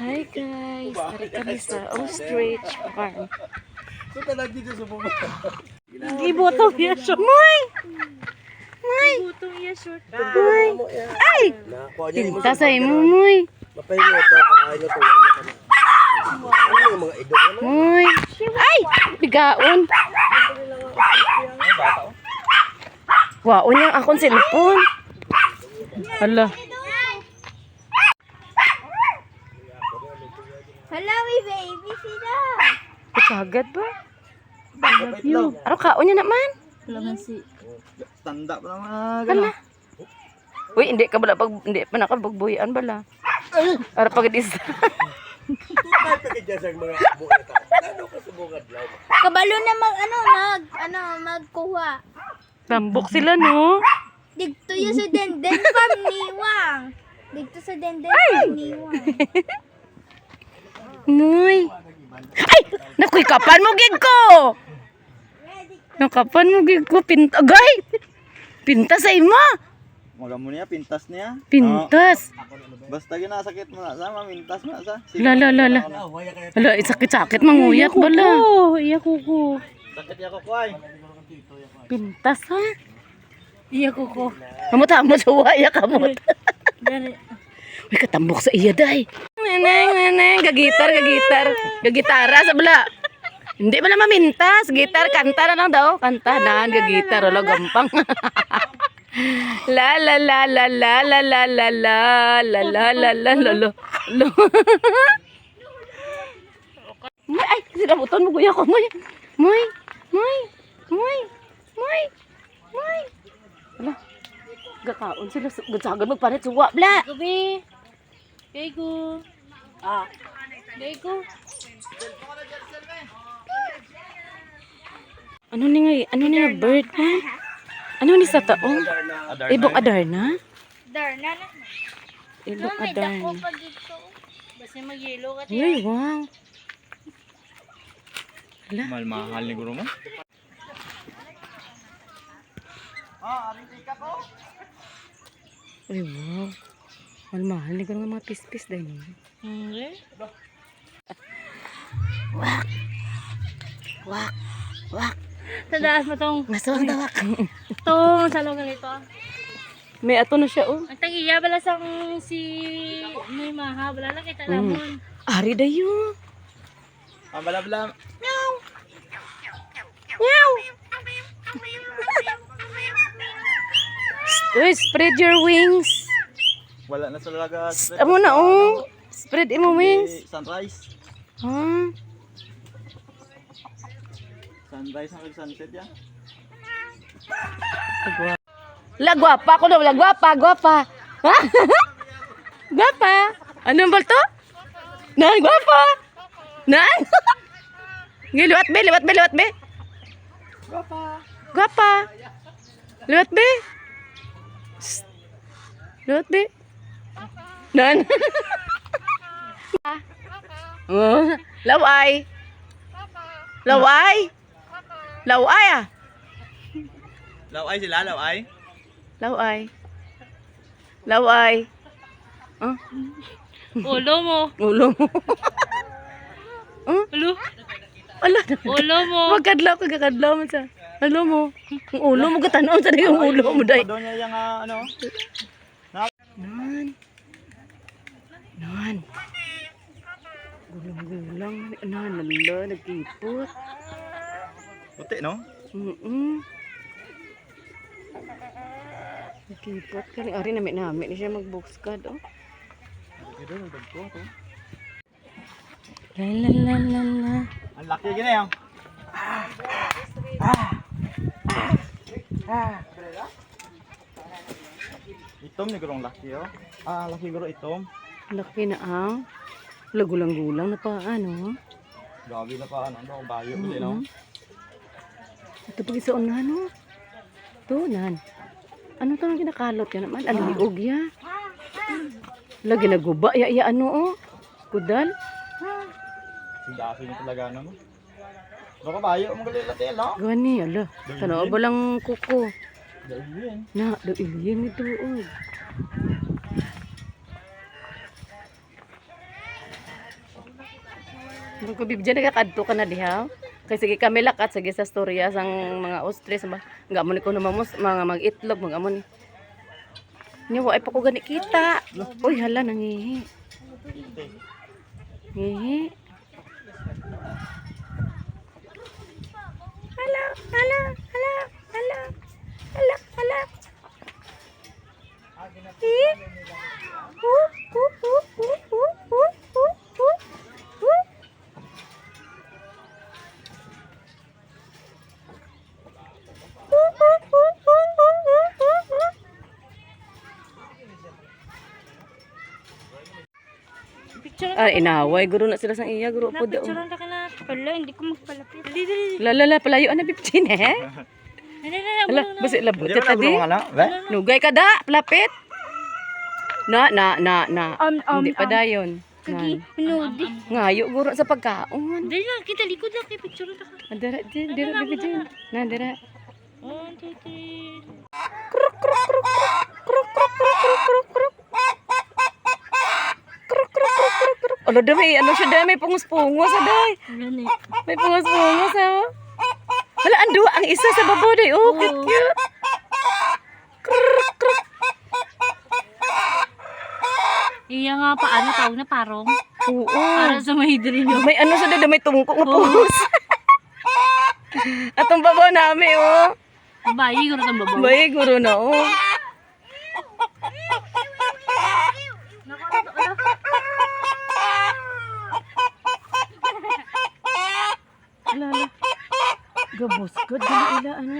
Hi guys, tari kami sa Ostrich Farm. Punta lang dito sa bumaba. Gibotong iya short. Moy! Moy! Butong iya short. Moy! Ay! Pinta sa imo, Moy. Mapahinga ito, kain ito. Ano yung mga idok naman? Moy! Ay! Bigaon. Waon yung akong cellphone. Hala. Hala, may baby sila. Sagad ba? Ano kaon niya naman? Kalamansi. Tanda pa naman. Hala. Uy, hindi ka bala hindi pa nakapagbuyan bala. Ara pag isa. Tutay pa kaya sa mga bukid. Ano ka sa bukid lang? Kabalo na magkuha. Tambok sila no. Dito yun sa Denden Farm Niwang. Dito sa Denden Farm Niwang. Moy. Ay! Nakuy kapan mo gig ko. Nakapan mo gig ko pinta gay. Pinta sa imo. Mga mo niya, pintas niya. Pintas. Basta ginasakit mo na sa, mamintas mo na sa. La. Hala, sakit-sakit manguyat bala. Iya kuko. Sakit niya ko kuhay. Pintas ha. Iya kuko. Kamot sa waya kamot. Uy, katambok sa iya day. Neneng, gagitara sa bala. Hindi ba na mamintas? Gitar, kanta na lang daw. Kanta na, gagitar. Wala, gampang. La. Ay, sinabutan mo kuya ko. Moy. Wala. Gakaon sila. Gagsagan magparit suwa. Bla. Gabi. Gaygo. Gaygo. Ano ni nga bird ha? Ano ni sa taong? Ibong Adarna? Darna na. Ibong May dako Adarna. pa dito. Basta mag-yelo ka Uy, wow. Hala. Mahal ni guro mo. Uy, wow. Mahal ni nga mga pis-pis dahil. Wak. Sa daas mo tong. Masawang tawak. Tong sa loob nito. May ato na siya, oh. Ang tangiya bala sang si may maha bala lang kita lamon. Ari dayo. Bala. Uy, spread your wings. Wala na sa laga. Amo na, oh. Spread imo wings. Sunrise. Ha? Sunrise hanggang sunset yan. Gwapa ko daw, gwapa. Ha? Gwapa. Anong balto? Nan, gwapa. Nan. Liwat be. Gwapa. Liwat be. Shh. Liwat be. Nan. Oh, laway. Ah. Laway sila, laway. Laway. Ah, Ulo mo. ulo mo. Ulo. Wala. Ulo mo. Magkadlaw ko kakadlaw mo sa. Ulo mo. Ang ulo mo katanaw sa yung ulo mo day. Doon niya yung ano. Nan. Gulang. Nala, nagkipot. Puti no? Nagkipot ka. Ari namin ni siya mag-box card, oh. Ito yung dagko to. La. Ang laki gina yan. Itom ni gurong laki oh. Laki guro itom. Laki na ang. Gulang na pa, ano. Gabi na pa ano, bayo ulit no. Ito pag isa unahan, oh. Ito, nan. Ano ito ang kinakalot yan naman? Aliog ya. Lagi naguba. Ya, ano, oh. Kudal. Sindasin niya talaga ano. Baka bayo mong galilati no? Gani, ala. Tanaw ba lang kuko? Dahil Na, daw ilien ito, oh. Magkubibdyan nagakadto ka na diha. Kay sige kami lakat sige sa storya sang mga ostres ba. Nga mo ni ko namamos mga mag-itlog mga mo ni. Nya wa ay pa ko gani kita. Uy hala nangihi. Ngihi. Hala, hala, hala, hala. Hala, hala. Picture Ah, inaway. Guro na sila sang iya. Guro po daw. na ka na. Wala, hindi ko magpalapit. Lalala, palayo na 15 eh. Hala, basi labot. Hindi mo Tadi. nagulungan na. Ba? Nugay ka da, lapit. Na. Hindi pa Am. dayon. Kagi, minudi. Ngayo guro sa pagkaon. Dali lang, kita likod lang kay picture na ka. Dara din, dira bibidyan. Na dira. 1, 2, 3. Kruk kruk kruk kruk kruk kruk kruk kruk kruk. Kruk kruk kruk kruk kruk. Alo dami, ano siya dami pungos-pungos aday. Wala na May pungos-pungos ah. Wala ang duwa ang isa sa babaw day. Oh, cute. Kruk kruk. Iya nga pa, ano tawag na parong? Oo. Para sa mahidrin yun. May ano sa dada, may tungkok na pungos. Atong babaw namin, oh. Bayi, gano'n ang babaw. May guro na, oh. Ala, ala. Gabos, good. Dali ila, ano.